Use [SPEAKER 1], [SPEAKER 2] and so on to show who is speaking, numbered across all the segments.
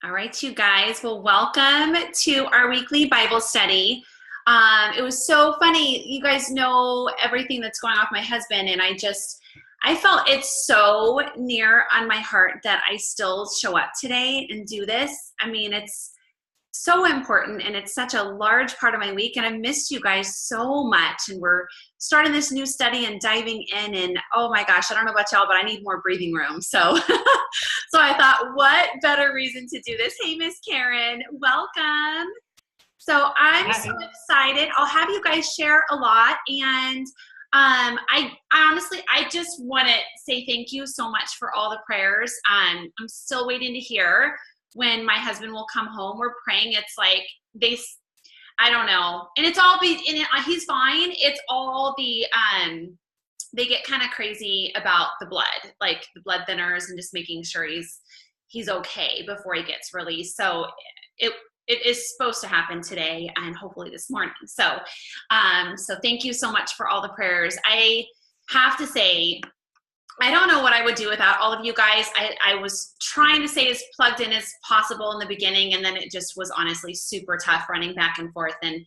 [SPEAKER 1] All right, you guys. Well, welcome to our weekly Bible study. It was so funny. You guys know everything that's going on with my husband, and I felt it's so near on my heart that I still show up today and do this. I mean, it's so important and it's such a large part of my week, and I've missed you guys so much, and we're starting this new study and diving in, and oh my gosh, I don't know about y'all, but I need more breathing room. So so I thought, what better reason to do this? Hey, Miss Karen, welcome. So I'm so
[SPEAKER 2] Hi.
[SPEAKER 1] excited. I'll have you guys share a lot, and I honestly, I just want to say thank you so much for all the prayers. I'm still waiting to hear when my husband will come home. We're praying. It's like I don't know, and it's all he's fine. It's all they get kind of crazy about the blood, like the blood thinners, and just making sure he's okay before he gets released. So it it is supposed to happen today and hopefully this morning. So thank you so much for all the prayers. I have to say, I don't know what I would do without all of you guys. I was trying to stay as plugged in as possible in the beginning, and then it just was honestly super tough running back and forth and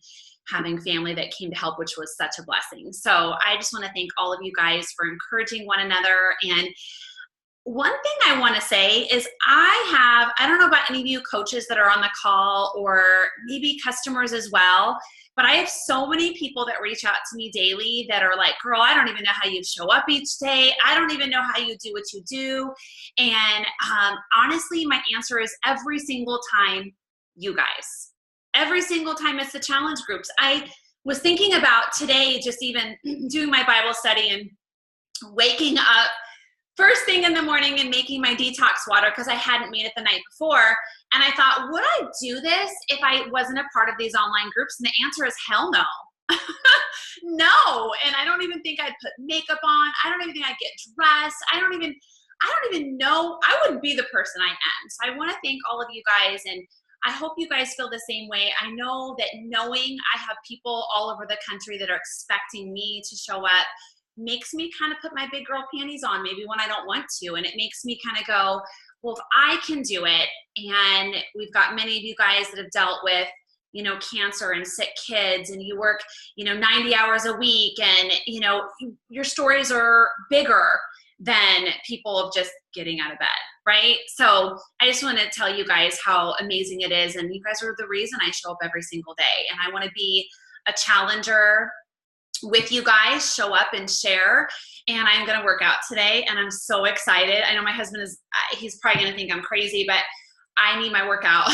[SPEAKER 1] having family that came to help, which was such a blessing. So I just want to thank all of you guys for encouraging one another. And one thing I want to say is I don't know about any of you coaches that are on the call or maybe customers as well, but I have so many people that reach out to me daily that are like, girl, I don't even know how you show up each day. I don't even know how you do what you do. And honestly, my answer is every single time, you guys. Every single time it's the challenge groups. I was thinking about today, just even doing my Bible study and waking up first thing in the morning and making my detox water because I hadn't made it the night before. And I thought, would I do this if I wasn't a part of these online groups? And the answer is hell no. No. And I don't even think I'd put makeup on. I don't even think I'd get dressed. I don't even know. I wouldn't be the person I am. So I want to thank all of you guys, and I hope you guys feel the same way. I know that knowing I have people all over the country that are expecting me to show up makes me kind of put my big girl panties on maybe when I don't want to. And it makes me kind of go, well, if I can do it, and we've got many of you guys that have dealt with, cancer and sick kids, and you work, 90 hours a week, and, your stories are bigger than people of just getting out of bed, right? So I just want to tell you guys how amazing it is. And you guys are the reason I show up every single day. And I want to be a challenger with you guys, show up and share. And I'm going to work out today, and I'm so excited. I know my husband he's probably going to think I'm crazy, but I need my workout.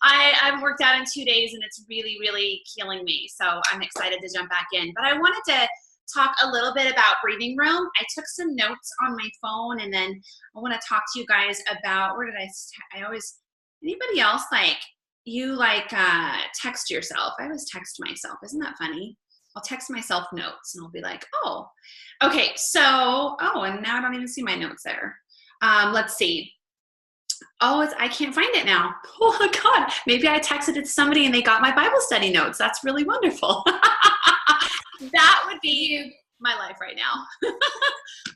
[SPEAKER 1] I haven't worked out in 2 days, and it's really, really healing me. So I'm excited to jump back in. But I wanted to talk a little bit about breathing room. I took some notes on my phone, and then I want to talk to you guys about, anybody else text yourself? I always text myself. Isn't that funny? I'll text myself notes, and I'll be like, oh, okay. And now I don't even see my notes there. Let's see. Oh, I can't find it now. Oh God, maybe I texted it to somebody and they got my Bible study notes. That's really wonderful. That would be my life right now.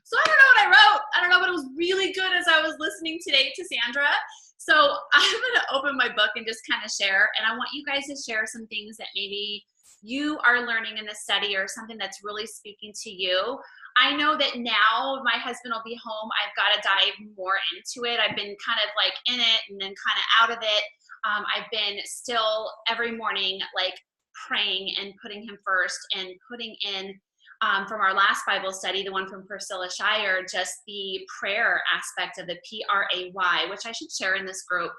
[SPEAKER 1] So I don't know what I wrote. I don't know, but it was really good as I was listening today to Sandra. So I'm going to open my book and just kind of share. And I want you guys to share some things that maybe you are learning in the study, or something that's really speaking to you. I know that now my husband will be home. I've got to dive more into it. I've been kind of like in it and then kind of out of it. I've been still every morning like praying and putting him first, and putting in from our last Bible study, the one from Priscilla Shire, just the prayer aspect of the PRAY, which I should share in this group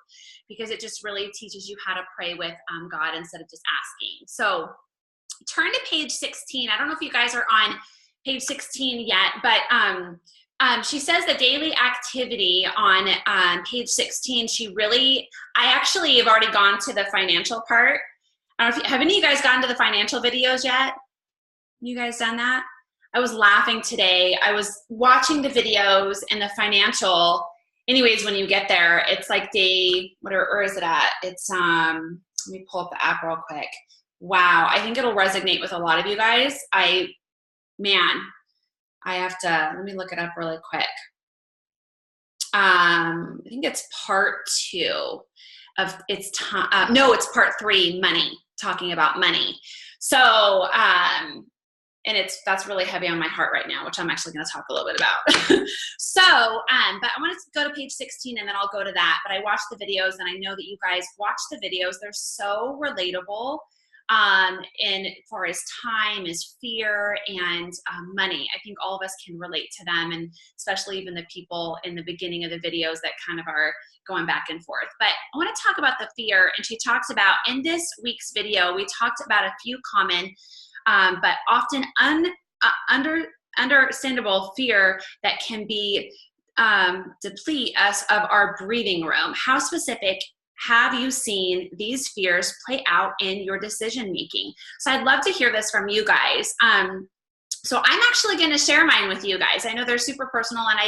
[SPEAKER 1] because it just really teaches you how to pray with God instead of just asking. So turn to page 16. I don't know if you guys are on page 16 yet, but she says the daily activity on page 16, I actually have already gone to the financial part. I don't know have any of you guys gotten to the financial videos yet? You guys done that? I was laughing today. I was watching the videos and the financial. Anyways, when you get there, it's like where is it at? It's, let me pull up the app real quick. Wow, I think it'll resonate with a lot of you guys. I have to, let me look it up really quick. I think it's part 2 of it's time. No, it's part 3, money, talking about money. So, and that's really heavy on my heart right now, which I'm actually going to talk a little bit about. So, but I want to go to page 16 and then I'll go to that. But I watched the videos and I know that you guys watch the videos. They're so relatable. And as far as time, is fear, and money. I think all of us can relate to them, and especially even the people in the beginning of the videos that kind of are going back and forth. But I want to talk about the fear, and she talks about, in this week's video, we talked about a few common but often understandable fear that can be deplete us of our breathing room. How specific have you seen these fears play out in your decision making? So I'd love to hear this from you guys. So I'm actually going to share mine with you guys. I know they're super personal, and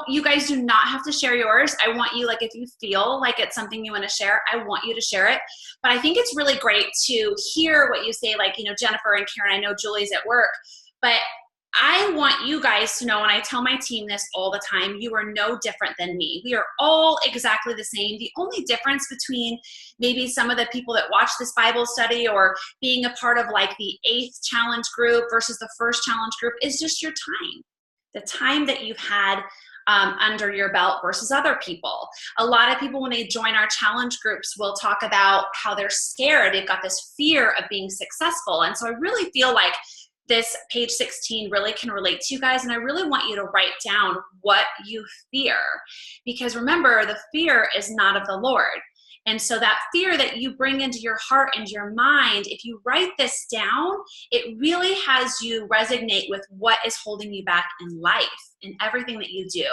[SPEAKER 1] you guys do not have to share yours. I want you, like, if you feel like it's something you want to share, I want you to share it. But I think it's really great to hear what you say, like, Jennifer and Karen, I know Julie's at work, but I want you guys to know, and I tell my team this all the time, you are no different than me. We are all exactly the same. The only difference between maybe some of the people that watch this Bible study or being a part of like the 8th challenge group versus the 1st challenge group is just your time. The time that you've had under your belt versus other people. A lot of people, when they join our challenge groups, will talk about how they're scared. They've got this fear of being successful. And so I really feel like this page 16 really can relate to you guys, and I really want you to write down what you fear, because remember, the fear is not of the Lord. And so that fear that you bring into your heart and your mind, if you write this down, it really has you resonate with what is holding you back in life, in everything that you do.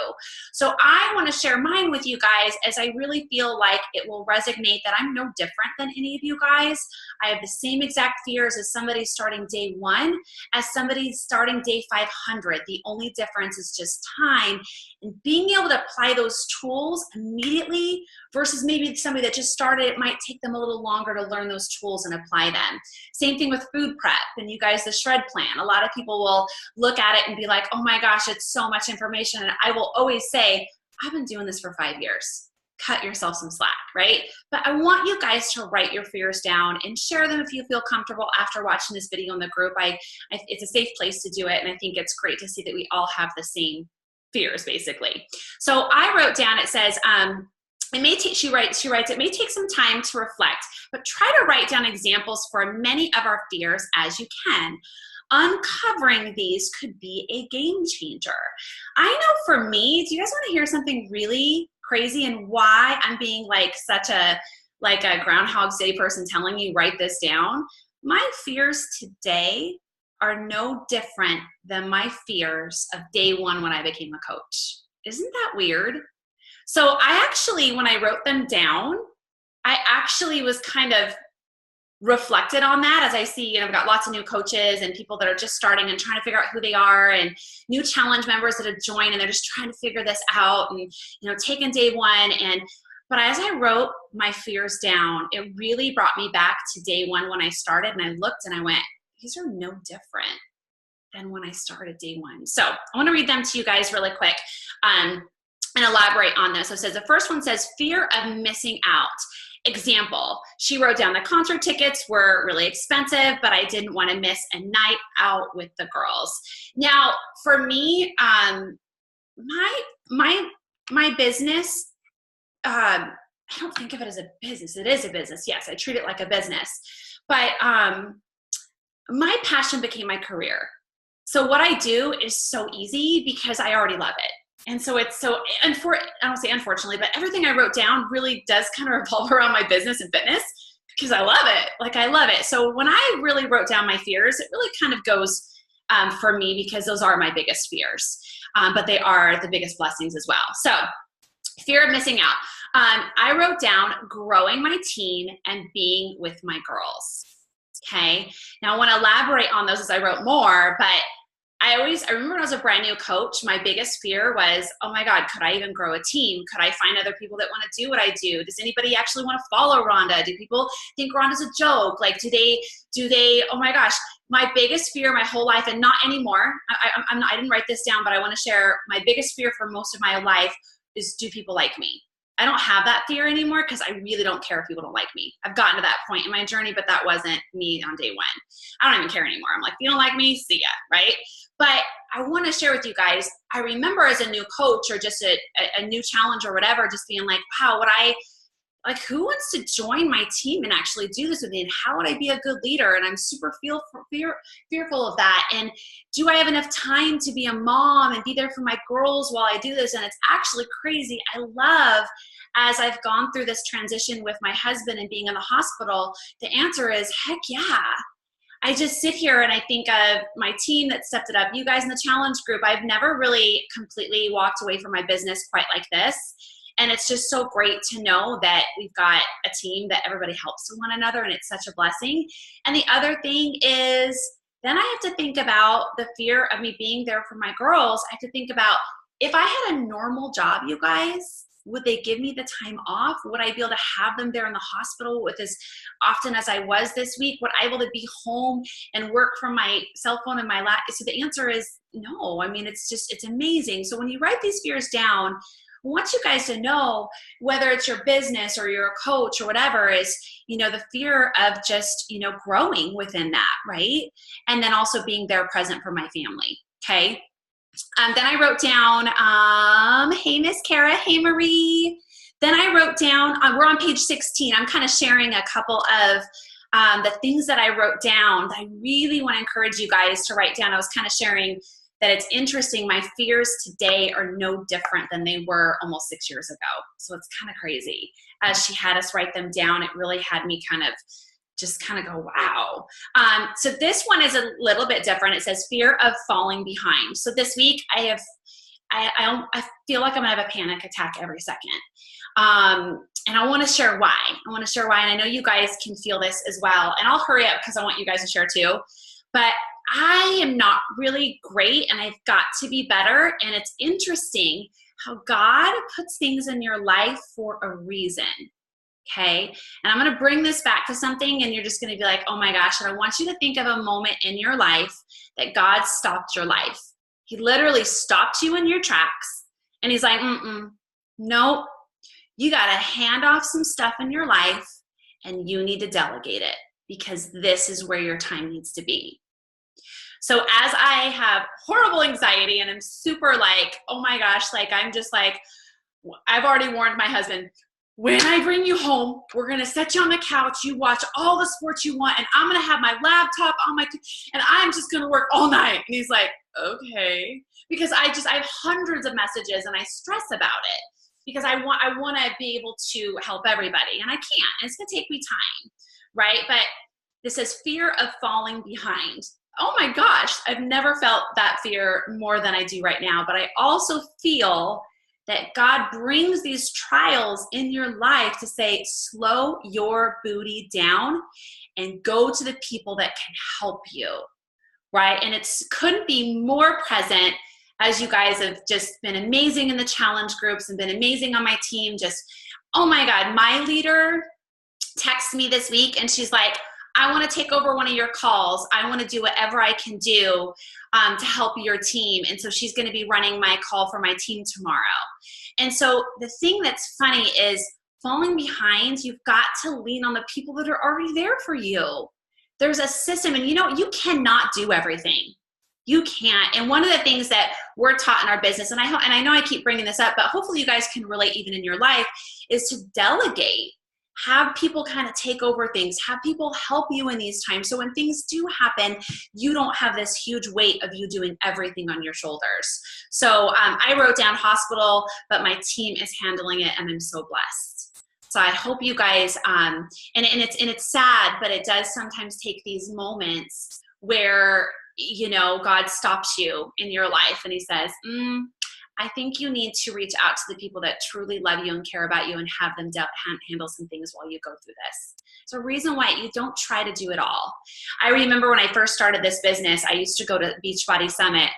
[SPEAKER 1] So I want to share mine with you guys, as I really feel like it will resonate that I'm no different than any of you guys. I have the same exact fears as somebody starting day 1 as somebody starting day 500. The only difference is just time and being able to apply those tools immediately versus maybe somebody that just started, it might take them a little longer to learn those tools and apply them. Same thing with food prep and you guys, the shred plan. A lot of people will look at it and be like, oh my gosh, it's so much information. And I will always say, I've been doing this for 5 years. Cut yourself some slack, right? But I want you guys to write your fears down and share them if you feel comfortable after watching this video in the group. It's a safe place to do it, and I think it's great to see that we all have the same fears, basically. So I wrote down, it says, it may take, she writes, it may take some time to reflect, but try to write down examples for many of our fears as you can. Uncovering these could be a game changer. I know for me, do you guys want to hear something really crazy and why I'm being like such a Groundhog's Day person telling you write this down? My fears today are no different than my fears of day 1 when I became a coach. Isn't that weird? So I actually, when I wrote them down, I actually was kind of reflected on that as I see, I've got lots of new coaches and people that are just starting and trying to figure out who they are, and new challenge members that have joined and they're just trying to figure this out and, taking day 1. But as I wrote my fears down, it really brought me back to day 1 when I started, and I looked and I went, these are no different than when I started day 1. So I want to read them to you guys really quick. And elaborate on this. So it says, the first one says, fear of missing out. Example, she wrote down the concert tickets were really expensive, but I didn't want to miss a night out with the girls. Now, for me, my business, I don't think of it as a business. It is a business. Yes, I treat it like a business. But my passion became my career. So what I do is so easy because I already love it. And so it's so, I don't say unfortunately, but everything I wrote down really does kind of revolve around my business and fitness because I love it. Like, I love it. So when I really wrote down my fears, it really kind of goes for me because those are my biggest fears, but they are the biggest blessings as well. So fear of missing out. I wrote down growing my team and being with my girls. Okay. Now I want to elaborate on those as I wrote more, but I remember when I was a brand new coach, my biggest fear was, oh my God, could I even grow a team? Could I find other people that want to do what I do? Does anybody actually want to follow Rhonda? Do people think Rhonda's a joke? Like, do they, oh my gosh, my biggest fear my whole life, and not anymore. I didn't write this down, but I want to share my biggest fear for most of my life is do people like me? I don't have that fear anymore because I really don't care if people don't like me. I've gotten to that point in my journey, but that wasn't me on day one. I don't even care anymore. I'm like, if you don't like me, see ya, right? But I want to share with you guys, I remember as a new coach or just a new challenge or whatever, just being like, wow, who wants to join my team and actually do this with me? And how would I be a good leader? And I'm super fearful of that. And do I have enough time to be a mom and be there for my girls while I do this? And it's actually crazy. I love, as I've gone through this transition with my husband and being in the hospital, the answer is heck yeah. I just sit here and I think of my team that stepped it up. You guys in the challenge group, I've never really completely walked away from my business quite like this. And it's just so great to know that we've got a team that everybody helps one another, and it's such a blessing. And the other thing is, then I have to think about the fear of me being there for my girls. I have to think about, if I had a normal job, you guys, would they give me the time off? Would I be able to have them there in the hospital with as often as I was this week? Would I be able to be home and work from my cell phone and my lap? So the answer is no. I mean, it's amazing. So when you write these fears down, I want you guys to know, whether it's your business or you're a coach or whatever, is, the fear of just, growing within that, right? And then also being there present for my family, okay? Then I wrote down, hey, Miss Kara, hey, Marie. Then I wrote down, we're on page 16. I'm kind of sharing a couple of the things that I wrote down that I really want to encourage you guys to write down. I was kind of sharing that it's interesting. My fears today are no different than they were almost 6 years ago. So it's kind of crazy. As she had us write them down, it really had me kind of go, wow. So this one is a little bit different. It says fear of falling behind. So this week I feel like I'm gonna have a panic attack every second. And I want to share why. And I know you guys can feel this as well. And I'll hurry up because I want you guys to share too. But I am not really great, and I've got to be better. And it's interesting how God puts things in your life for a reason. Okay. And I'm going to bring this back to something, and you're just going to be like, oh my gosh. And I want you to think of a moment in your life that God stopped your life. He literally stopped you in your tracks, and he's like, nope, you got to hand off some stuff in your life, and you need to delegate it, because this is where your time needs to be. So as I have horrible anxiety and I'm super like, oh my gosh, I'm just like, I've already warned my husband, when I bring you home, we're going to set you on the couch. You watch all the sports you want, and I'm going to have my laptop on and I'm just going to work all night. And he's like, okay. Because I have hundreds of messages, and I stress about it because I want to be able to help everybody, and I can't. And it's going to take me time, right? But this is fear of falling behind. Oh my gosh, I've never felt that fear more than I do right now. But I also feel that God brings these trials in your life to say, slow your booty down and go to the people that can help you, right? And it couldn't be more present, as you guys have just been amazing in the challenge groups and been amazing on my team. Just, oh my God, my leader texted me this week, and she's like, I want to take over one of your calls. I want to do whatever I can do to help your team. And so she's going to be running my call for my team tomorrow. And so the thing that's funny is, falling behind, you've got to lean on the people that are already there for you. There's a system, and you cannot do everything. You can't. And one of the things that we're taught in our business, and I know I keep bringing this up, but hopefully you guys can relate even in your life, is to delegate. Have people kind of take over things. Have people help you in these times. So when things do happen, you don't have this huge weight of you doing everything on your shoulders. So I wrote down hospital, but my team is handling it, and I'm so blessed. So I hope you guys, and it's sad, but it does sometimes take these moments where, God stops you in your life, and he says, I think you need to reach out to the people that truly love you and care about you, and have them handle some things while you go through this. So reason why you don't try to do it all. I remember when I first started this business, I used to go to Beachbody Summit,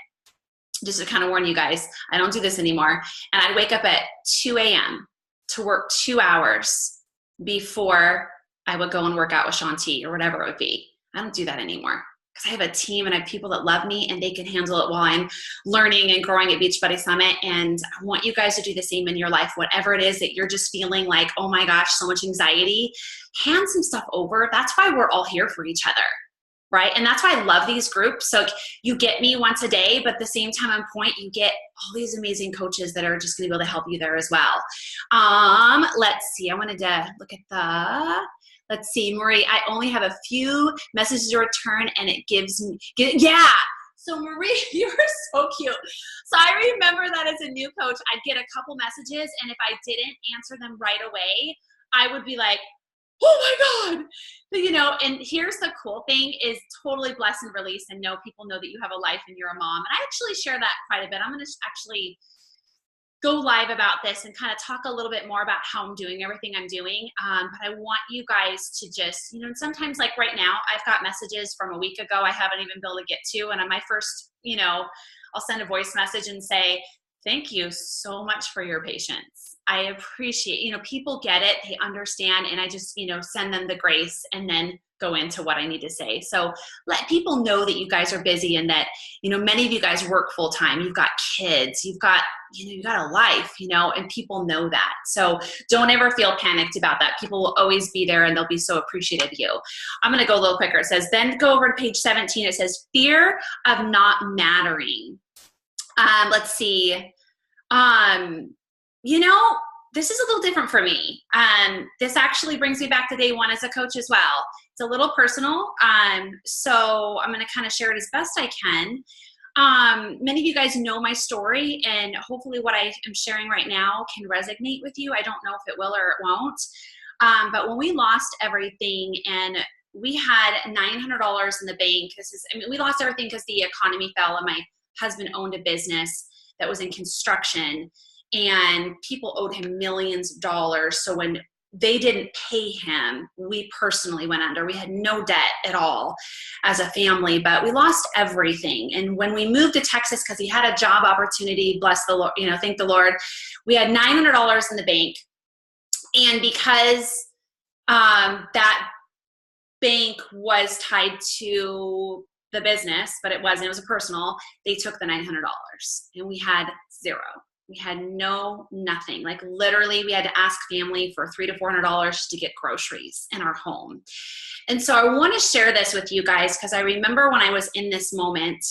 [SPEAKER 1] just to kind of warn you guys, I don't do this anymore. And I'd wake up at 2 a.m. to work 2 hours before I would go and work out with Shanti or whatever it would be. I don't do that anymore. because I have a team and I have people that love me and they can handle it while I'm learning and growing at Beachbody Summit. And I want you guys to do the same in your life. Whatever it is that you're just feeling like, oh my gosh, so much anxiety, hand some stuff over. That's why we're all here for each other, right? And that's why I love these groups. So you get me once a day, but at the same time on point, you get all these amazing coaches that are just going to be able to help you there as well. Let's see. I wanted to look at let's see, Marie, I only have a few messages to return and it gives me, yeah. So Marie, you are so cute. So I remember that as a new coach, I'd get a couple messages and if I didn't answer them right away, I would be like, oh my God, you know, and here's the cool thing is totally bless and release and know people know that you have a life and you're a mom. And I actually share that quite a bit. I'm going to actually go live about this and kind of talk a little bit more about how I'm doing everything I'm doing. But I want you guys to just, you know, sometimes like right now, I've got messages from a week ago I haven't even been able to get to. And on my first, you know, I'll send a voice message and say, thank you so much for your patience. I appreciate, you know, people get it, they understand, and I just, you know, send them the grace and then go into what I need to say. So let people know that you guys are busy and that, you know, many of you guys work full time. You've got kids, you've got, you know, you've got a life, you know, and people know that. So don't ever feel panicked about that. People will always be there and they'll be so appreciative of you. I'm going to go a little quicker. It says, then go over to page 17. It says, fear of not mattering. Let's see. You know, this is a little different for me. This actually brings me back to day one as a coach as well. It's a little personal. So I'm going to kind of share it as best I can. Many of you guys know my story and hopefully what I am sharing right now can resonate with you. I don't know if it will or it won't. But when we lost everything and we had $900 in the bank, we lost everything because the economy fell and my husband owned a business that was in construction and people owed him millions of dollars. So when they didn't pay him, we personally went under. We had no debt at all as a family, but we lost everything. And when we moved to Texas, because he had a job opportunity, bless the Lord, you know, thank the Lord, we had $900 in the bank. And because that bank was tied to the business, but it wasn't, it was a personal, they took the $900 and we had zero. We had nothing. Like literally we had to ask family for $300 to $400 to get groceries in our home. And so I want to share this with you guys because I remember when I was in this moment,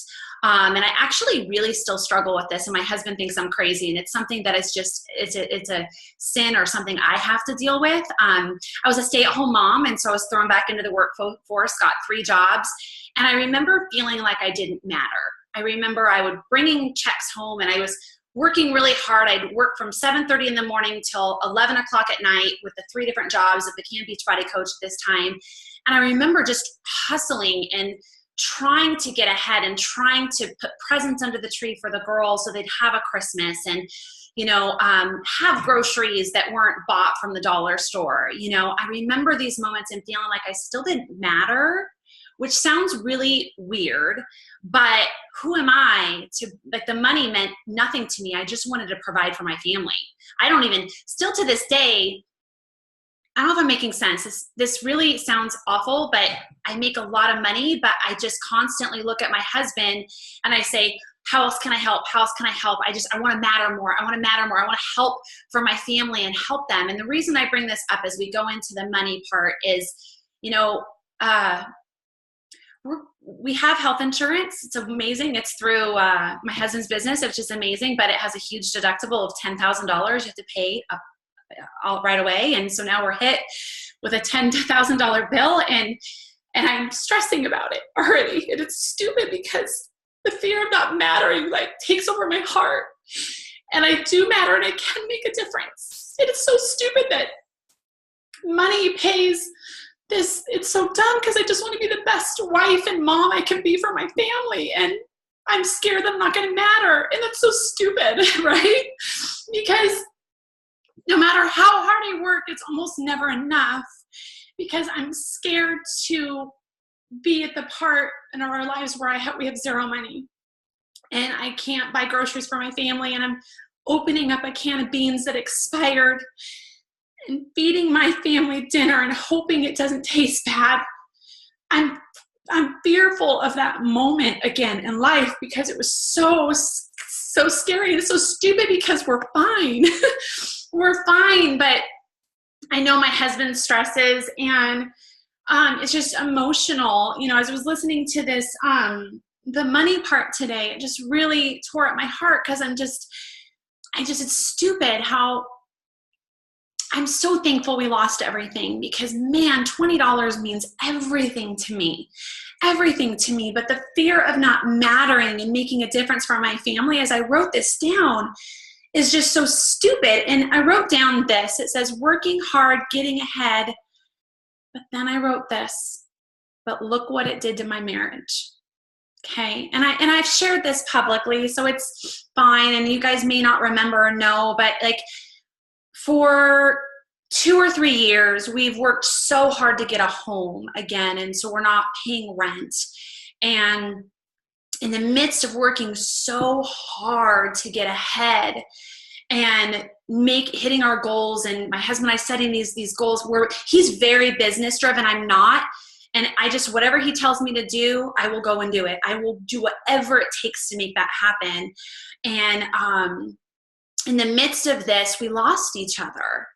[SPEAKER 1] and I actually really still struggle with this. And my husband thinks I'm crazy. And it's something that is just, it's a sin or something I have to deal with. I was a stay-at-home mom. And so I was thrown back into the workforce, got 3 jobs. And I remember feeling like I didn't matter. I remember I would bringing checks home and I was working really hard. I'd work from 7:30 in the morning till 11 o'clock at night with the 3 different jobs at the Can Beachbody coach at this time. And I remember just hustling and trying to get ahead and trying to put presents under the tree for the girls so they'd have a Christmas and, you know, have groceries that weren't bought from the dollar store. You know, I remember these moments and feeling like I still didn't matter, which sounds really weird, but who am I to, like the money meant nothing to me. I just wanted to provide for my family. I don't even, still to this day, I don't know if I'm making sense. This really sounds awful, but I make a lot of money, but I just constantly look at my husband and I say, how else can I help? How else can I help? I want to matter more. I want to matter more. I want to help for my family and help them. And the reason I bring this up as we go into the money part is, you know, we have health insurance. It's amazing. It's through my husband's business, which is amazing, but it has a huge deductible of $10,000 you have to pay up all right away. And so now we're hit with a $10,000 bill and I'm stressing about it already. And it's stupid because the fear of not mattering like takes over my heart. And I do matter and I can make a difference. It is so stupid that money pays this. It's so dumb because I just want to be the best wife and mom I can be for my family. And I'm scared that I'm not going to matter. And that's so stupid, right? Because no matter how hard I work, it's almost never enough because I'm scared to be at the part in our lives where we have zero money and I can't buy groceries for my family and I'm opening up a can of beans that expired and feeding my family dinner and hoping it doesn't taste bad. I'm I'm fearful of that moment again in life because it was so scary and so stupid because we're fine. We're fine, but I know my husband stresses, and it's just emotional. You know, as I was listening to this, the money part today, it just really tore at my heart because it's stupid how I'm so thankful we lost everything, because man, $20 means everything to me. Everything to me. But the fear of not mattering and making a difference for my family, as I wrote this down, is just so stupid. And I wrote down this. It says, working hard, getting ahead. But then I wrote this, but look what it did to my marriage. Okay. And I've shared this publicly, so it's fine. And you guys may not remember or know, but like, for 2 or 3 years, we've worked so hard to get a home again. And so we're not paying rent. And in the midst of working so hard to get ahead and hitting our goals, and my husband and I setting these goals, where he's very business driven, I'm not. And whatever he tells me to do, I will go and do it. I will do whatever it takes to make that happen. And, in the midst of this, we lost each other.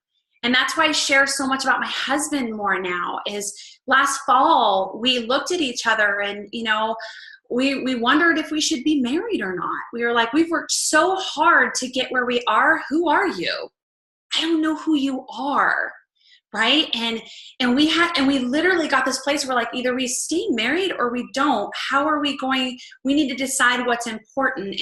[SPEAKER 1] And that's why I share so much about my husband more now. Is last fall, we looked at each other and, you know, we wondered if we should be married or not. We were like, we've worked so hard to get where we are. Who are you? I don't know who you are. Right. And we literally got this place where, like, either we stay married or we don't. How are we going? We need to decide what's important.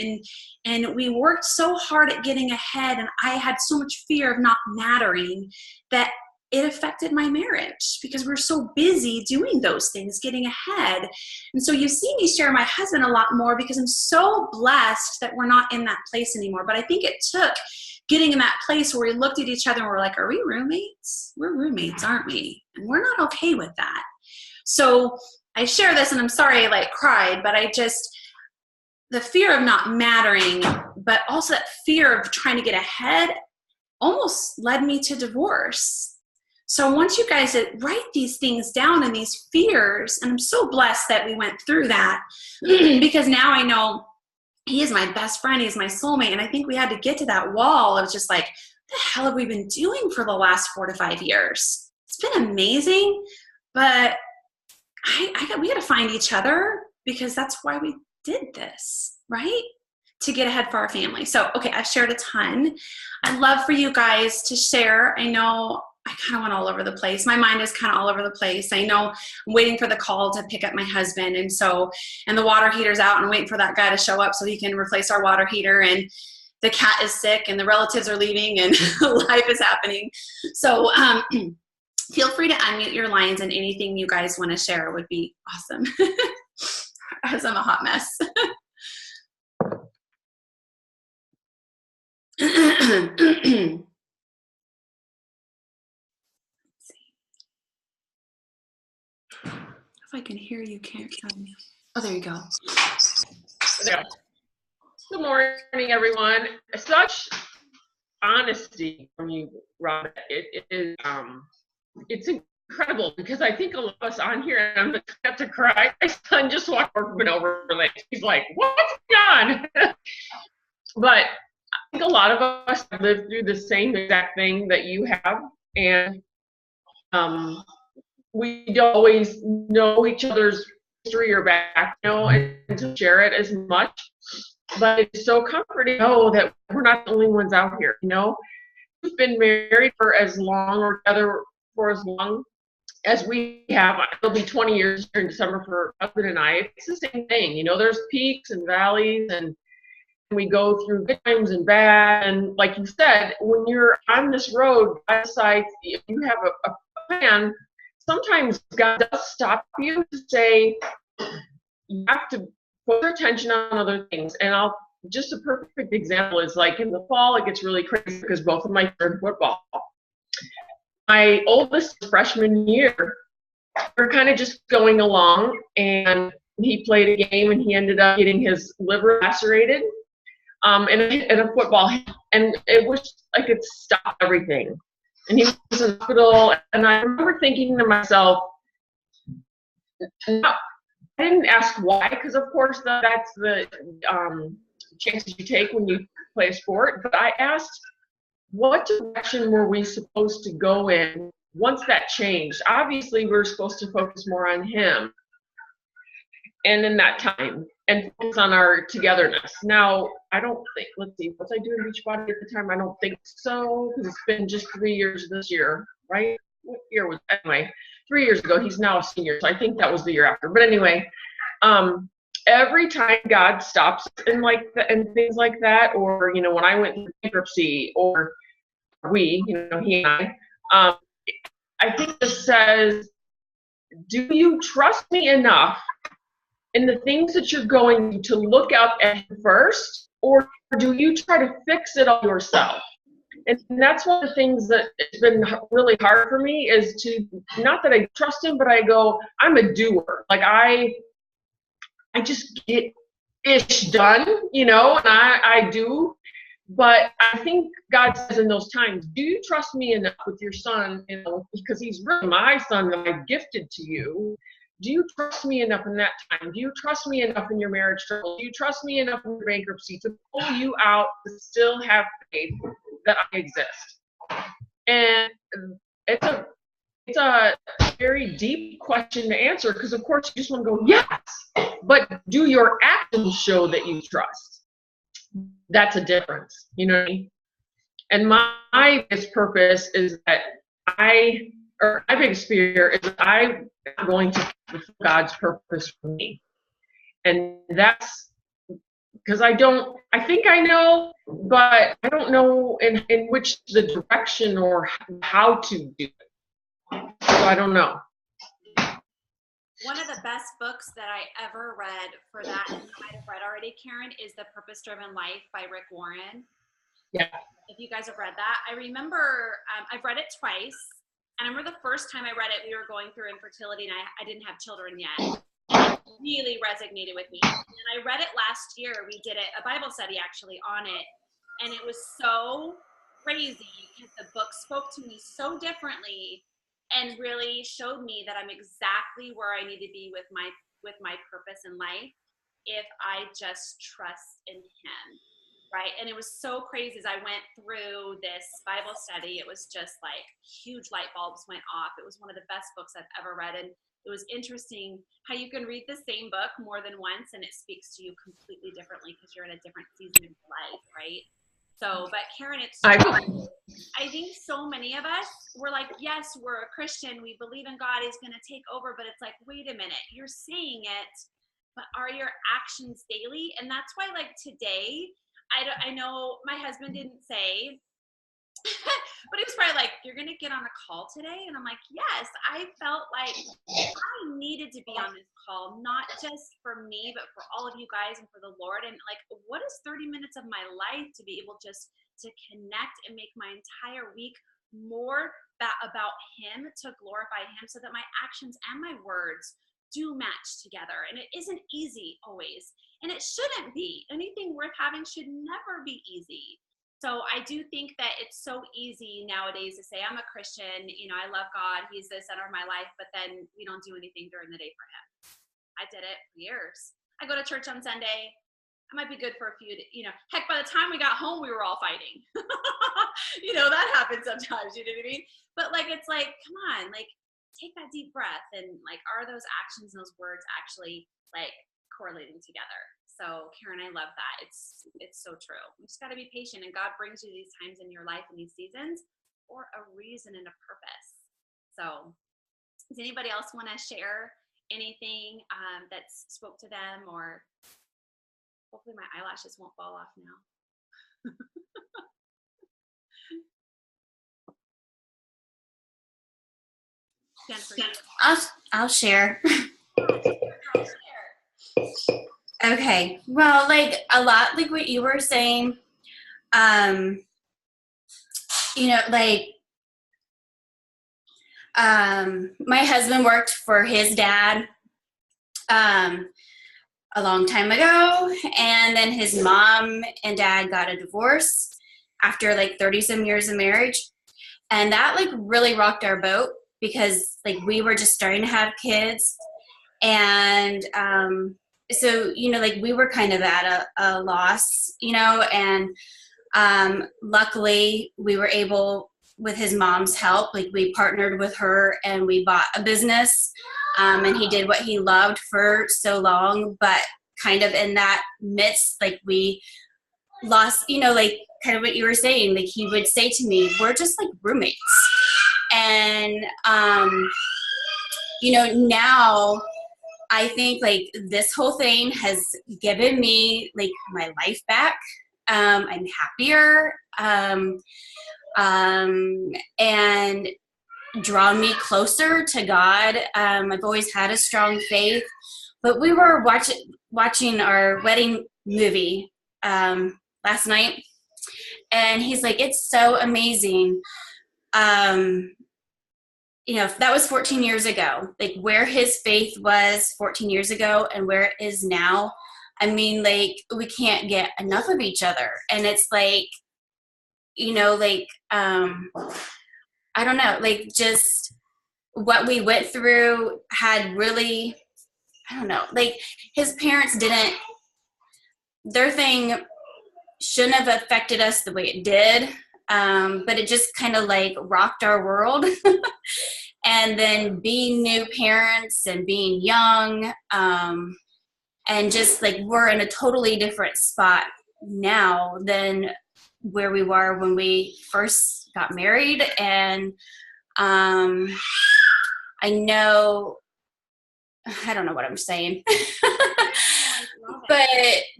[SPEAKER 1] And we worked so hard at getting ahead, and I had so much fear of not mattering that it affected my marriage, because we're so busy doing those things, getting ahead. And so you see me share my husband a lot more because I'm so blessed that we're not in that place anymore. But I think it took getting in that place where we looked at each other and we're like, are we roommates? We're roommates, aren't we? And we're not okay with that. So I share this, and I'm sorry I cried, but the fear of not mattering, but also that fear of trying to get ahead almost led me to divorce. So I want you guys to write these things down and these fears. And I'm so blessed that we went through that because now I know he is my best friend. He's my soulmate. And I think we had to get to that wall of just like, what the hell have we been doing for the last 4 to 5 years? It's been amazing, but we had to find each other, because that's why we did this, right? To get ahead for our family. So, okay, I've shared a ton. I'd love for you guys to share. I know I kind of went all over the place. My mind is kind of all over the place. I know I'm waiting for the call to pick up my husband. And the water heater's out, and I'm waiting for that guy to show up so he can replace our water heater. And the cat is sick, and the relatives are leaving, and life is happening. So feel free to unmute your lines, and anything you guys want to share would be awesome. As I'm a hot mess. If I can hear you, can't tell me. Oh, there you go.
[SPEAKER 2] Good morning, everyone. Such honesty from you, Robin. It is it's incredible, because I think a lot of us on here, and I'm going to have to cry. My son just walked over, like, he's like, what's going on? But I think a lot of us have lived through the same exact thing that you have, and we don't always know each other's history or background, and to share it as much. But it's so comforting to know that we're not the only ones out here. You know, we've been married for as long, or together for as long as we have. It'll be 20 years here in December for husband and I. It's the same thing. You know, there's peaks and valleys, and we go through good times and bad. And like you said, when you're on this road, God decides if you have a plan, sometimes God does stop you to say, you have to put your attention on other things. And just a perfect example is, like, in the fall, it gets really crazy because both of my kids are in football. My oldest freshman year, we're kind of just going along, and he played a game, and he ended up getting his liver lacerated in a football, and it was like it stopped everything. And he was in the hospital, and I remember thinking to myself, didn't ask why, because of course that's the chances you take when you play a sport. But I asked, what direction were we supposed to go in once that changed? Obviously, we were supposed to focus more on him and in that time and focus on our togetherness. Now, I don't think, let's see, was I doing Beachbody at the time? I don't think so, because it's been just 3 years this year, right? What year was it? Anyway, 3 years ago. He's now a senior, so I think that was the year after. But anyway, every time God stops and and things like that, or when I went through bankruptcy, or he and I think this says, do you trust me enough in the things that you're going to look up at first, or do you try to fix it all yourself? And that's one of the things that has been really hard for me, is to, not that I trust him, but I go, I'm a doer. Like I just get ish done, and I do. But I think God says in those times, do you trust me enough with your son, because he's really my son that I gifted to you. Do you trust me enough in that time? Do you trust me enough in your marriage struggle? Do you trust me enough in your bankruptcy to pull you out to still have faith that I exist? And it's a very deep question to answer, because of course you just want to go, yes, but do your actions show that you trust? That's a difference, you know what I mean? And my biggest purpose is that my biggest fear is that I'm going to fulfill God's purpose for me. And that's because I think I know, but I don't know in which the direction or how to do it. So I don't know.
[SPEAKER 1] One of the best books that I ever read for that, and you might have read already, Karen, is The Purpose Driven Life by Rick Warren.
[SPEAKER 2] Yeah.
[SPEAKER 1] If you guys have read that, I remember I've read it twice. And I remember the first time I read it, we were going through infertility, and I didn't have children yet. It really resonated with me. And I read it last year. We did a Bible study actually on it. And it was so crazy, because the book spoke to me so differently and really showed me that I'm exactly where I need to be with my purpose in life if I just trust in him. Right. And it was so crazy as I went through this Bible study. It was just like huge light bulbs went off. It was one of the best books I've ever read. And it was interesting how you can read the same book more than once and it speaks to you completely differently because you're in a different season of your life. Right. So, but Karen, I think so many of us, we're like, yes, we're a Christian. We believe in God. He's going to take over. But it's like, wait a minute, you're saying it, but are your actions daily? And that's why, like today, I know my husband didn't say, but he was probably like, you're going to get on a call today? And I'm like, yes, I felt like I needed to be on this call, not just for me, but for all of you guys and for the Lord. And like, what is 30 minutes of my life to be able just to connect and make my entire week more about him, to glorify him, so that my actions and my words do match together. And it isn't easy always. And it shouldn't be. Anything worth having should never be easy. So I do think that it's so easy nowadays to say, I'm a Christian, I love God, he's the center of my life, but then we don't do anything during the day for him. I did it for years. I go to church on Sunday. I might be good for a few, heck, by the time we got home, we were all fighting. That happens sometimes, you know what I mean? But like, it's like, come on, like, take that deep breath, and like, are those actions and those words actually like correlating together? So Karen, I love that. It's so true. You just got to be patient, and God brings you these times in your life and these seasons for a reason and a purpose. So does anybody else want to share anything that spoke to them, or hopefully my eyelashes won't fall off now.
[SPEAKER 3] I'll share. Okay. Well, like a lot like what you were saying, my husband worked for his dad a long time ago, and then his mom and dad got a divorce after like 30 some years of marriage, and that like really rocked our boat, because like we were just starting to have kids, And so, like we were kind of at a loss, and luckily we were able, with his mom's help, like we partnered with her and we bought a business, and he did what he loved for so long, but kind of in that midst, like we lost, like kind of what you were saying, like he would say to me, we're just like roommates. And now I think like this whole thing has given me like my life back. I'm happier, and drawn me closer to God. I've always had a strong faith, but we were watching our wedding movie last night, and he's like, it's so amazing. That was 14 years ago, like where his faith was 14 years ago and where it is now. I mean, like we can't get enough of each other. And it's like, I don't know, like just what we went through had really, I don't know, like his parents their thing shouldn't have affected us the way it did. But it just kind of like rocked our world. And then being new parents and being young, and just like we're in a totally different spot now than where we were when we first got married. And I know, I don't know what I'm saying, but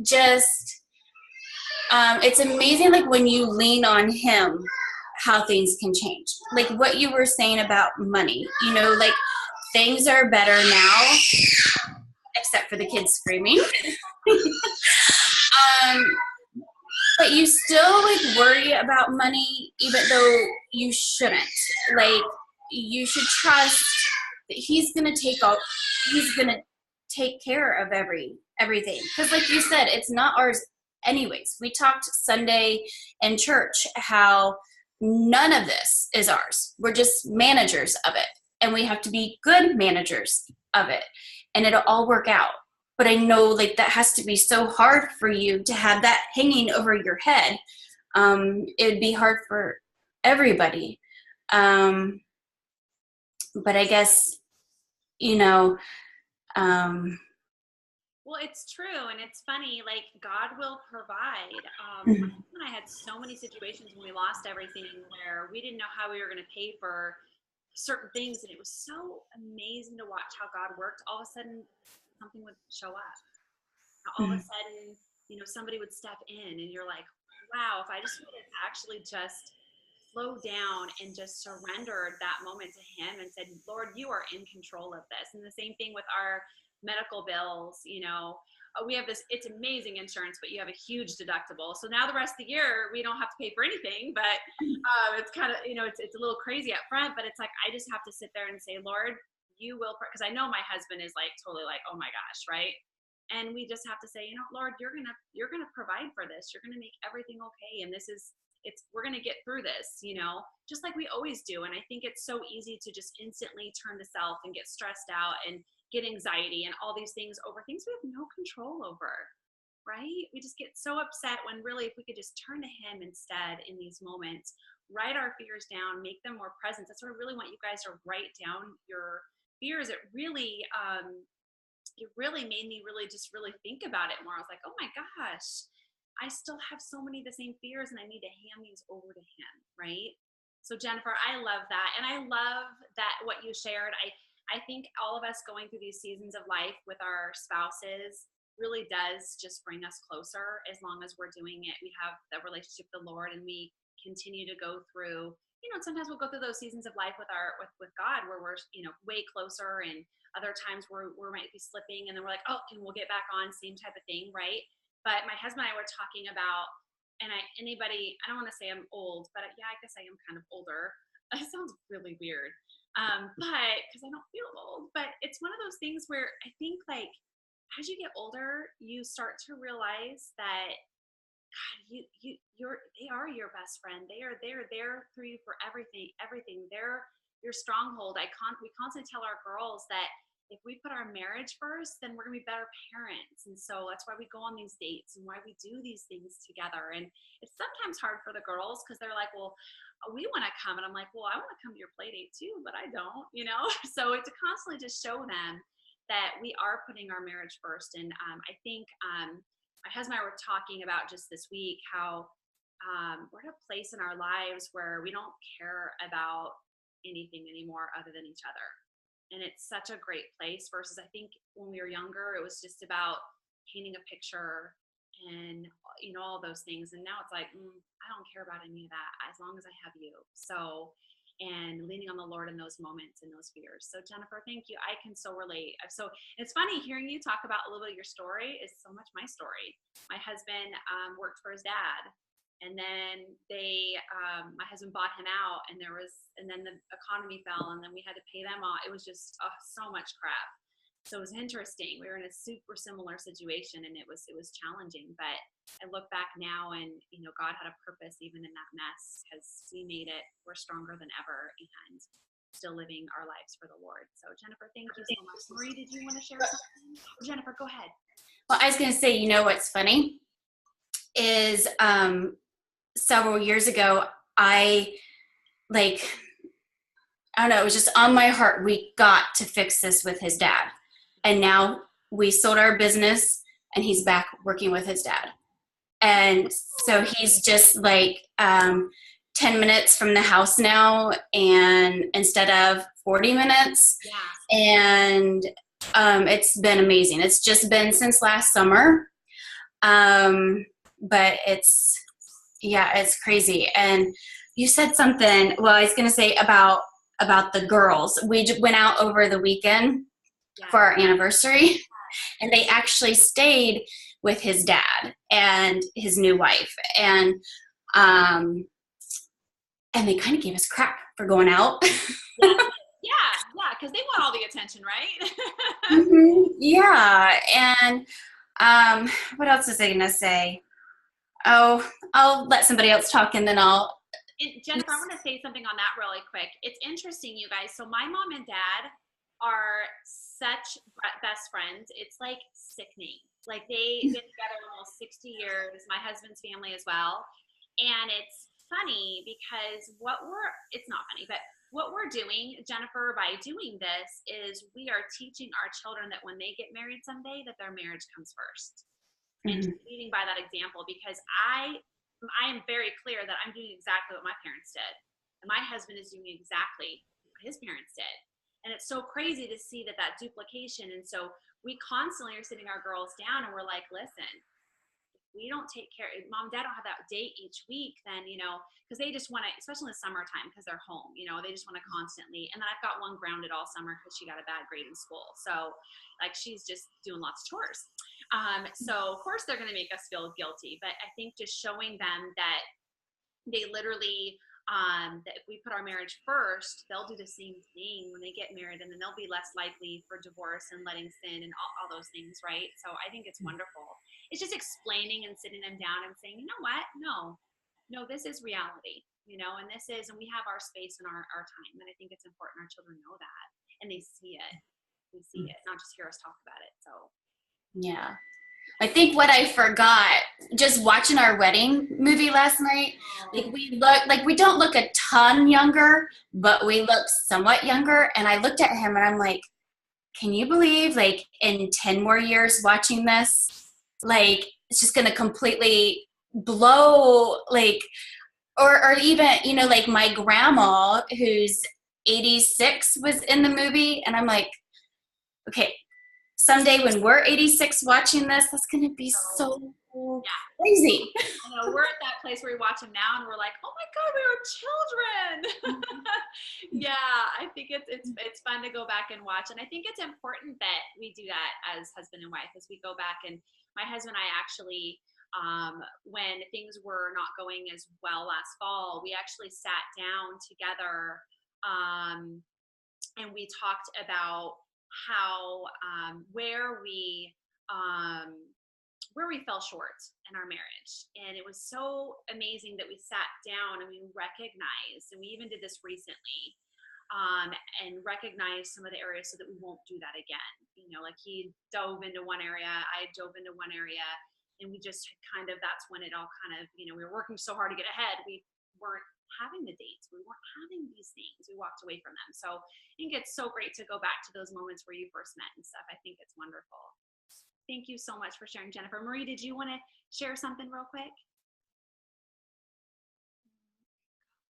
[SPEAKER 3] just it's amazing, like when you lean on him, how things can change. Like what you were saying about money, like things are better now, except for the kids screaming. But you still like worry about money, even though you shouldn't. Like you should trust that he's gonna take care of everything. Because like you said, it's not ours anyways. We talked Sunday in church how none of this is ours. We're just managers of it. And we have to be good managers of it. And it'll all work out. But I know like that has to be so hard for you to have that hanging over your head. It'd be hard for everybody. But I guess,
[SPEAKER 1] Well, it's true, and it's funny. Like God will provide.
[SPEAKER 3] Mhm.
[SPEAKER 1] And I had so many situations when we lost everything where we didn't know how we were going to pay for certain things, and it was so amazing to watch how God worked. All of a sudden, something would show up. All of a sudden, somebody would step in, and you're like, "Wow!" If I just would have actually just slowed down and just surrendered that moment to Him and said, "Lord, you are in control of this." And the same thing with our medical bills. We have this, it's amazing insurance, but you have a huge deductible. So now the rest of the year, we don't have to pay for anything, but it's kind of, it's a little crazy up front, but it's like, I just have to sit there and say, Lord, you will, because I know my husband is like, totally like, oh my gosh. Right. And we just have to say, Lord, you're going to provide for this. You're going to make everything okay. And we're going to get through this, just like we always do. And I think it's so easy to just instantly turn to self and get stressed out and get anxiety and all these things over things we have no control over, right? We just get so upset when really, if we could just turn to Him instead in these moments, write our fears down, make them more present. That's what I really want you guys to write down your fears. It really made me really just really think about it more. I was like, oh my gosh, I still have so many of the same fears, and I need to hand these over to Him, right? So Jennifer, I love that. And I love that what you shared. I think all of us going through these seasons of life with our spouses really does just bring us closer as long as we're doing it. We have the relationship with the Lord, and we continue to go through, sometimes we'll go through those seasons of life with God where we're, way closer, and other times we might be slipping, and then we're like, oh, and we'll get back on, same type of thing, right? But my husband and I were talking about, and I don't want to say I'm old, but yeah, I guess I am kind of older. That sounds really weird. But because I don't feel old, but it's one of those things where I think like as you get older, you start to realize that God, they are your best friend. They're there for you for everything. They're your stronghold. We constantly tell our girls that if we put our marriage first, then we're gonna be better parents. And so that's why we go on these dates and why we do these things together. And it's sometimes hard for the girls because they're like, well, we want to come. And I'm like, well, I want to come to your play date too, but I don't, you know? So it's to constantly just show them that we are putting our marriage first. And I think my husband and I were talking about just this week how we're at a place in our lives where we don't care about anything anymore other than each other. And it's such a great place versus I think when we were younger, it was just about painting a picture and, you know, all those things. And now it's like, I don't care about any of that as long as I have you. So, and leaning on the Lord in those moments and those fears. So Jennifer, thank you. I can so relate. So it's funny hearing you talk about a little bit of your story is so much my story. My husband worked for his dad. And then my husband bought him out and then the economy fell and then we had to pay them off. It was just so much crap. So it was interesting. We were in a super similar situation and it was challenging, but I look back now and, you know, God had a purpose even in that mess because we made it. We're stronger than ever and still living our lives for the Lord. So Jennifer, thank you so much. Marie, did you want to share something? Jennifer, go ahead.
[SPEAKER 3] Well, I was going to say, you know, what's funny is, several years ago, I don't know, it was just on my heart. We got to fix this with his dad. And now we sold our business and he's back working with his dad. And so he's just like 10 minutes from the house now and instead of 40 minutes.
[SPEAKER 1] Yeah.
[SPEAKER 3] And it's been amazing. It's just been since last summer. But it's crazy. And you said something, well, I was going to say about the girls. We went out over the weekend for our anniversary and they actually stayed with his dad and his new wife. And they kind of gave us crap for going out.
[SPEAKER 1] Yeah, because they want all the attention, right?
[SPEAKER 3] Mm-hmm. Yeah. And what else was I going to say? Oh, I'll let somebody else talk and then
[SPEAKER 1] Jennifer, I want to say something on that really quick. It's interesting, you guys. So my mom and dad are such best friends. It's like sickening. Like they've been together almost 60 years, my husband's family as well. And it's funny because it's not funny, but what we're doing, Jennifer, by doing this is we are teaching our children that when they get married someday, that their marriage comes first. And just leading by that example, because I am very clear that I'm doing exactly what my parents did. And my husband is doing exactly what his parents did. And it's so crazy to see that duplication. And so we constantly are sitting our girls down and we're like, listen, we don't take care, mom and dad don't have that date each week, then, you know, because they just want to, especially in the summertime, because they're home, you know, they just want to constantly, and then I've got one grounded all summer because she got a bad grade in school. So like, she's just doing lots of chores. So of course they're going to make us feel guilty, but I think just showing them that they literally, that if we put our marriage first, they'll do the same thing when they get married, and then they'll be less likely for divorce and letting sin and all those things, right? So I think it's wonderful. It's just explaining and sitting them down and saying, you know what? No, this is reality, you know, and and we have our space and our time. And I think it's important our children know that and they see it. They see it, not just hear us talk about it. So,
[SPEAKER 3] yeah. I think what I forgot, just watching our wedding movie last night, like we don't look a ton younger, but we look somewhat younger. And I looked at him and I'm like, can you believe like in 10 more years watching this, like it's just going to completely blow, like, or even, you know, like my grandma who's 86 was in the movie. And I'm like, okay, someday when we're 86 watching this, that's going to be so crazy.
[SPEAKER 1] You know, we're at that place where we watch them now and we're like, oh my God, we were children. Yeah, I think it's fun to go back and watch. And I think it's important that we do that as husband and wife, as we go back. And my husband and I actually, when things were not going as well last fall, we actually sat down together and we talked about how where we fell short in our marriage. And it was so amazing that we sat down and we recognized, and we even did this recently, and recognize some of the areas so that we won't do that again. You know, like he dove into one area, I dove into one area, and we just kind of, that's when it all kind of, you know, we were working so hard to get ahead. We weren't having the dates. We weren't having these things. We walked away from them. So I think it's so great to go back to those moments where you first met and stuff. I think it's wonderful. Thank you so much for sharing, Jennifer. Marie, did you want to share something real quick?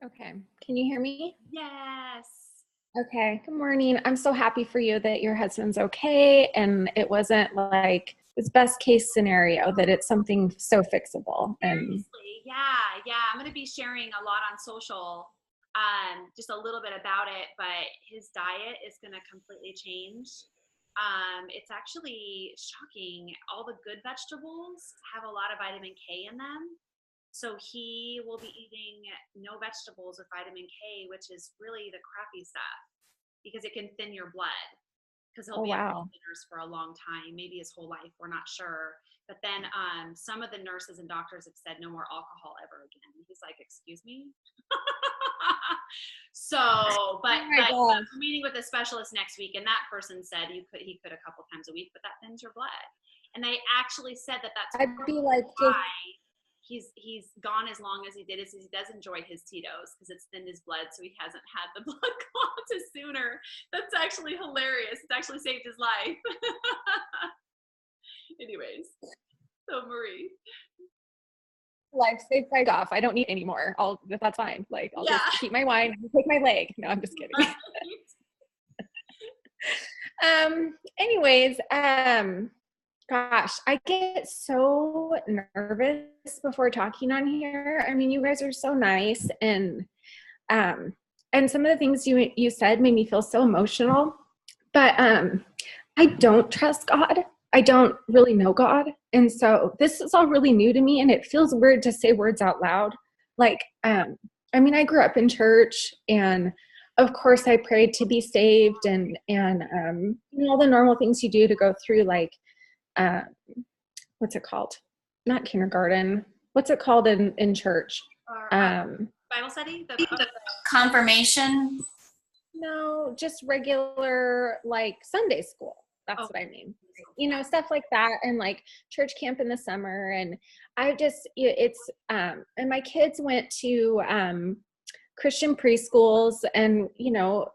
[SPEAKER 4] Okay. Can you hear me?
[SPEAKER 1] Yes.
[SPEAKER 4] Okay. Good morning. I'm so happy for you that your husband's okay and it wasn't like this best case scenario, that it's something so fixable. And
[SPEAKER 1] Seriously, yeah. I'm going to be sharing a lot on social, just a little bit about it, but his diet is going to completely change. It's actually shocking. All the good vegetables have a lot of vitamin K in them. So he will be eating no vegetables with vitamin K, which is really the crappy stuff because it can thin your blood. Because he'll be on thinners for a long time, maybe his whole life. We're not sure. But then some of the nurses and doctors have said no more alcohol ever again. He's like, excuse me? So, but I'm meeting with a specialist next week, and that person said he could a couple times a week, but that thins your blood. And they actually said that that's
[SPEAKER 4] I'd be like,
[SPEAKER 1] why he's gone as long as he did, is he does enjoy his Tito's because it's thinned his blood, so he hasn't had the blood clots sooner. That's actually hilarious. It's actually saved his life. Anyways, so Marie.
[SPEAKER 4] life saved right off. I don't need any more. That's fine. Like I'll just keep my wine and take my leg. No, I'm just kidding. Anyways, gosh, I get so nervous before talking on here. I mean, you guys are so nice, and some of the things you said made me feel so emotional. But I don't trust God. I don't really know God, and so this is all really new to me, and it feels weird to say words out loud. Like, I mean, I grew up in church, and of course, I prayed to be saved, and you know, all the normal things you do to go through, like. What's it called? Not kindergarten. What's it called in church?
[SPEAKER 1] Bible study? The
[SPEAKER 3] Confirmation?
[SPEAKER 4] No, just regular, like Sunday school. That's what I mean. You know, stuff like that, and like church camp in the summer. And and my kids went to Christian preschools, and you know,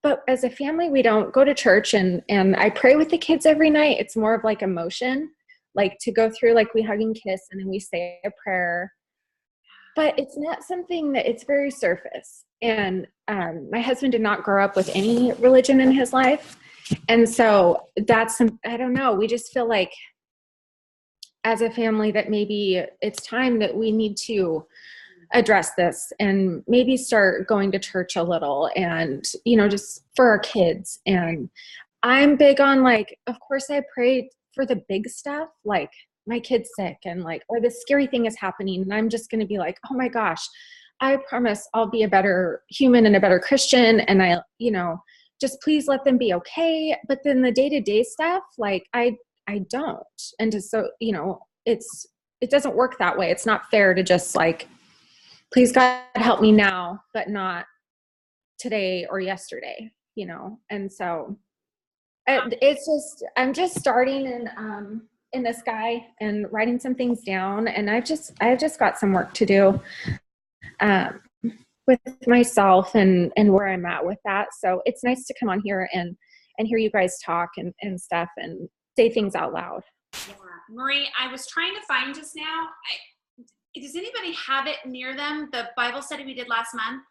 [SPEAKER 4] but as a family, we don't go to church, and I pray with the kids every night. It's more of like emotion, like to go through, like we hug and kiss, and then we say a prayer. But it's not something that, it's very surface. And my husband did not grow up with any religion in his life. And so I don't know, we just feel like as a family that maybe it's time that we need to address this and maybe start going to church a little, and, you know, just for our kids. And I'm big on, like, of course I prayed for the big stuff, like my kid's sick and like, or this scary thing is happening. And I'm just going to be like, oh my gosh, I promise I'll be a better human and a better Christian. And I, you know, just please let them be okay. But then the day-to-day stuff, like I don't. And just, so, you know, it doesn't work that way. It's not fair to just like, please God help me now, but not today or yesterday, you know? And so it's just, I'm just starting in the sky and writing some things down. And I've just got some work to do with myself and where I'm at with that. So it's nice to come on here and hear you guys talk and stuff and say things out loud.
[SPEAKER 1] Yeah. Marie, I was trying to find just now, does anybody have it near them? The Bible study we did last month?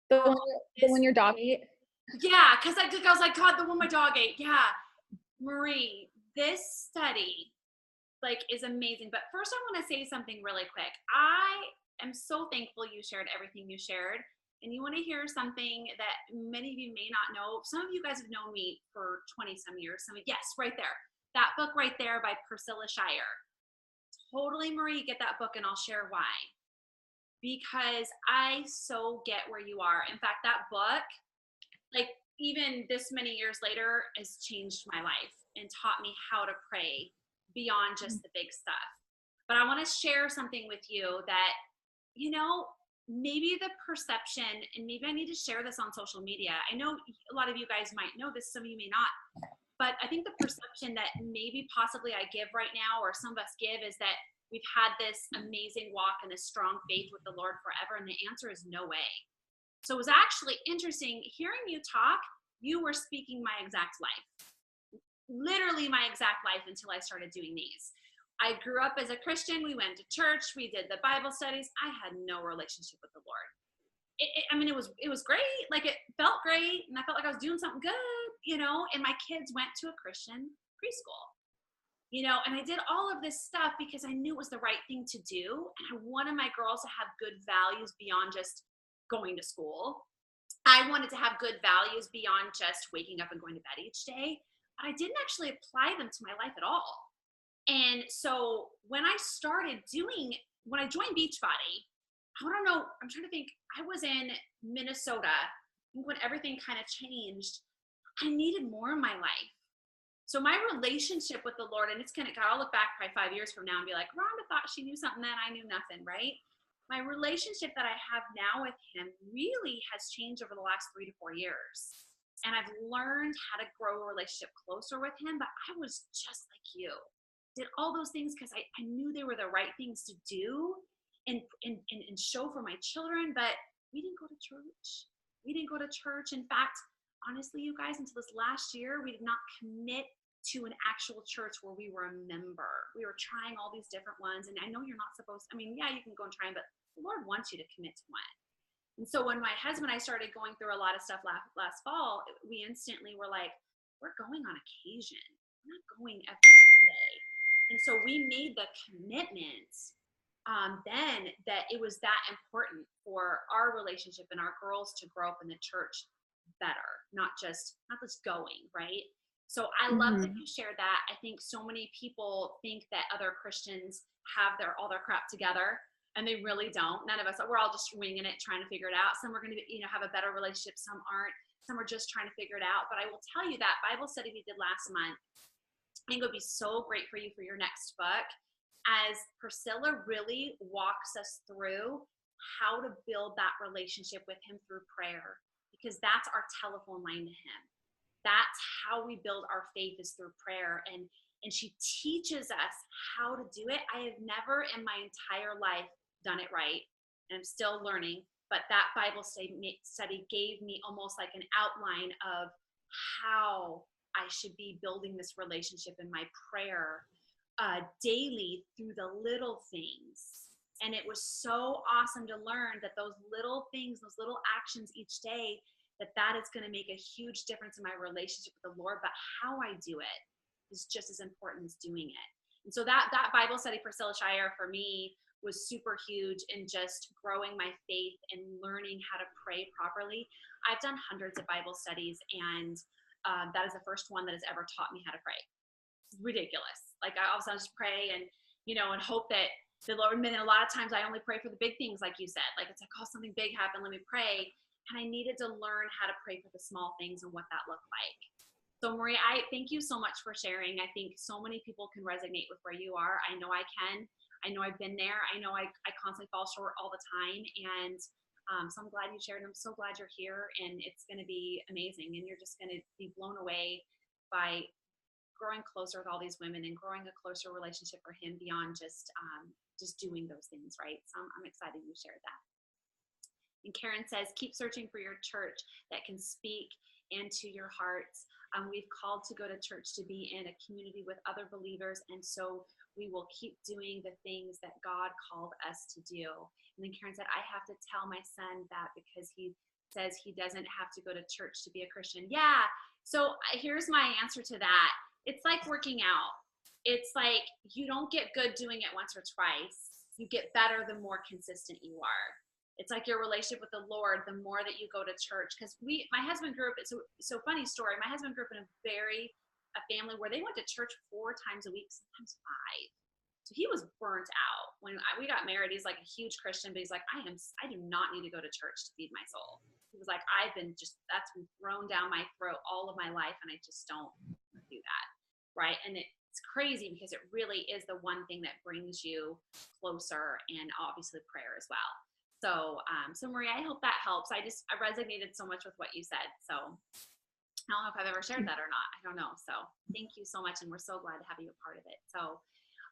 [SPEAKER 4] The one your dog ate?
[SPEAKER 1] Yeah, because I was like, God, the one my dog ate. Yeah. Marie, this study, like, is amazing. But first I want to say something really quick. I am so thankful you shared everything you shared. And you want to hear something that many of you may not know. Some of you guys have known me for 20 some years. Yes, right there. That book right there by Priscilla Shirer. Totally, Marie, get that book and I'll share why. Because I so get where you are. In fact, that book, like even this many years later, has changed my life and taught me how to pray beyond just the big stuff. But I want to share something with you that, you know, maybe the perception, and maybe I need to share this on social media. I know a lot of you guys might know this, some of you may not, but I think the perception that maybe possibly I give right now, or some of us give, is that we've had this amazing walk and this strong faith with the Lord forever. And the answer is no way. So it was actually interesting hearing you talk. You were speaking my exact life, literally my exact life, until I started doing these. I grew up as a Christian. We went to church. We did the Bible studies. I had no relationship with the Lord. It was great. Like, it felt great. And I felt like I was doing something good, and my kids went to a Christian preschool, and I did all of this stuff because I knew it was the right thing to do. And I wanted my girls to have good values beyond just going to school. I wanted to have good values beyond just waking up and going to bed each day, but I didn't actually apply them to my life at all. And so when I joined Beachbody, I don't know, I'm trying to think, I was in Minnesota. I think when everything kind of changed, I needed more in my life. So my relationship with the Lord, and I'll look back probably 5 years from now and be like, Rhonda thought she knew something that I knew nothing, right? My relationship that I have now with him really has changed over the last 3 to 4 years. And I've learned how to grow a relationship closer with him, but I was just like you. Did all those things because I knew they were the right things to do and show for my children, but we didn't go to church. In fact, honestly, you guys, until this last year, we did not commit to an actual church where we were a member. We were trying all these different ones, and I know you're not supposed to, yeah, you can go and try them, but the Lord wants you to commit to one. And so when my husband and I started going through a lot of stuff last fall, we instantly were like, we're going on occasion. We're not going every Sunday. And so we made the commitment then that it was that important for our relationship and our girls to grow up in the church better, not just going, right? So I love that you shared that. I think so many people think that other Christians have all their crap together, and they really don't. None of us, we're all just winging it, trying to figure it out. Some are going to have a better relationship, some aren't. Some are just trying to figure it out. But I will tell you that Bible study we did last month, I think it would be so great for you for your next book, as Priscilla really walks us through how to build that relationship with him through prayer, because that's our telephone line to him. That's how we build our faith, is through prayer. And she teaches us how to do it. I have never in my entire life done it right, and I'm still learning, but that Bible study gave me almost like an outline of how I should be building this relationship in my prayer daily through the little things. And it was so awesome to learn that those little things, those little actions each day, that is going to make a huge difference in my relationship with the Lord. But how I do it is just as important as doing it. And so that Bible study, Priscilla Shirer, for me was super huge in just growing my faith and learning how to pray properly. I've done hundreds of Bible studies, and that is the first one that has ever taught me how to pray. It's ridiculous. Like, I also just pray and hope that the Lord, and a lot of times I only pray for the big things, like you said. Like, it's like, oh, something big happened, let me pray. And I needed to learn how to pray for the small things and what that looked like. So Maria, I thank you so much for sharing. I think so many people can resonate with where you are. I know I can. I know I've been there. I know I constantly fall short all the time. And so I'm glad you shared. I'm so glad you're here, and it's going to be amazing. And you're just going to be blown away by growing closer with all these women and growing a closer relationship for him beyond just doing those things, right? So I'm excited you shared that. And Karen says, keep searching for your church that can speak into your hearts. We've called to go to church to be in a community with other believers, and so we will keep doing the things that God called us to do. And then Karen said, I have to tell my son that because he says he doesn't have to go to church to be a Christian. Yeah, so here's my answer to that. It's like working out. It's like you don't get good doing it once or twice. You get better the more consistent you are. It's like your relationship with the Lord, the more that you go to church. Because my husband grew up, so funny story. My husband grew up in a family where they went to church 4 times a week, sometimes 5. So he was burnt out. When we got married, he's like a huge Christian, but he's like, I do not need to go to church to feed my soul. He was like, that's been thrown down my throat all of my life, and I just don't do that, right? And it's crazy because it really is the one thing that brings you closer, and obviously prayer as well. So, so Maria, I hope that helps. I resonated so much with what you said. So I don't know if I've ever shared that or not. I don't know. So thank you so much. And we're so glad to have you a part of it. So,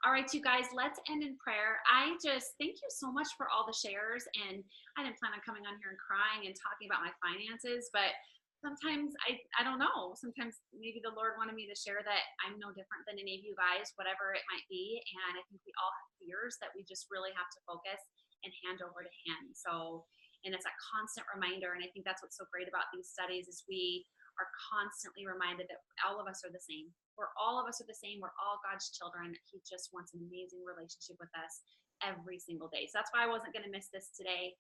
[SPEAKER 1] all right, you guys, let's end in prayer. I just thank you so much for all the shares. And I didn't plan on coming on here and crying and talking about my finances, but sometimes I don't know. Sometimes maybe the Lord wanted me to share that I'm no different than any of you guys, whatever it might be. And I think we all have fears that we just really have to focus and hand over to Him. So, and it's a constant reminder. And I think that's what's so great about these studies is we are constantly reminded that all of us are the same. All of us are the same. We're all God's children. He just wants an amazing relationship with us every single day. So that's why I wasn't going to miss this today.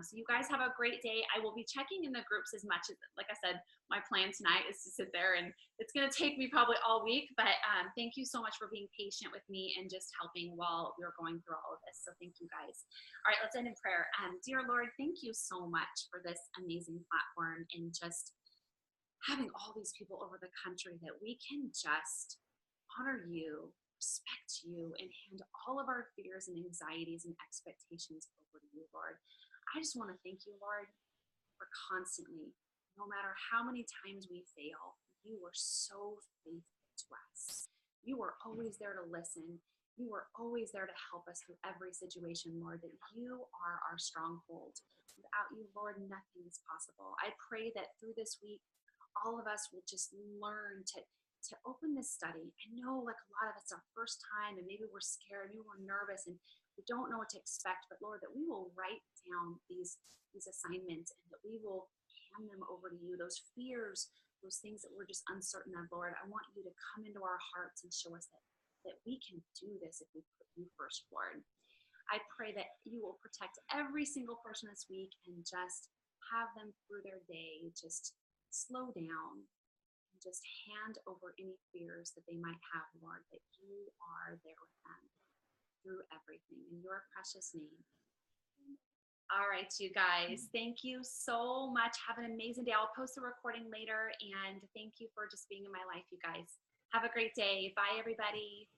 [SPEAKER 1] So you guys have a great day. I will be checking in the groups as much as, like I said, my plan tonight is to sit there, and it's going to take me probably all week, but thank you so much for being patient with me and just helping while we were going through all of this. So thank you guys. All right, let's end in prayer. Dear Lord, thank you so much for this amazing platform and just having all these people over the country that we can just honor you, respect you, and hand all of our fears and anxieties and expectations over to you, Lord. I just want to thank you, Lord, for constantly, no matter how many times we fail, you were so faithful to us. You were always there to listen. You were always there to help us through every situation, Lord, that you are our stronghold. Without you, Lord, nothing is possible. I pray that through this week, all of us will just learn to open this study. I know like a lot of it's our first time and maybe we're scared, maybe we're nervous and we don't know what to expect, but Lord, that we will write down these assignments and that we will hand them over to you. Those fears, those things that we're just uncertain of, Lord, I want you to come into our hearts and show us that we can do this if we put you first, Lord. I pray that you will protect every single person this week and just have them through their day, just slow down and just hand over any fears that they might have, Lord, that you are there with them through everything in your precious name. All right, you guys, thank you so much. Have an amazing day. I'll post a recording later, and thank you for just being in my life, you guys. Have a great day. Bye, everybody.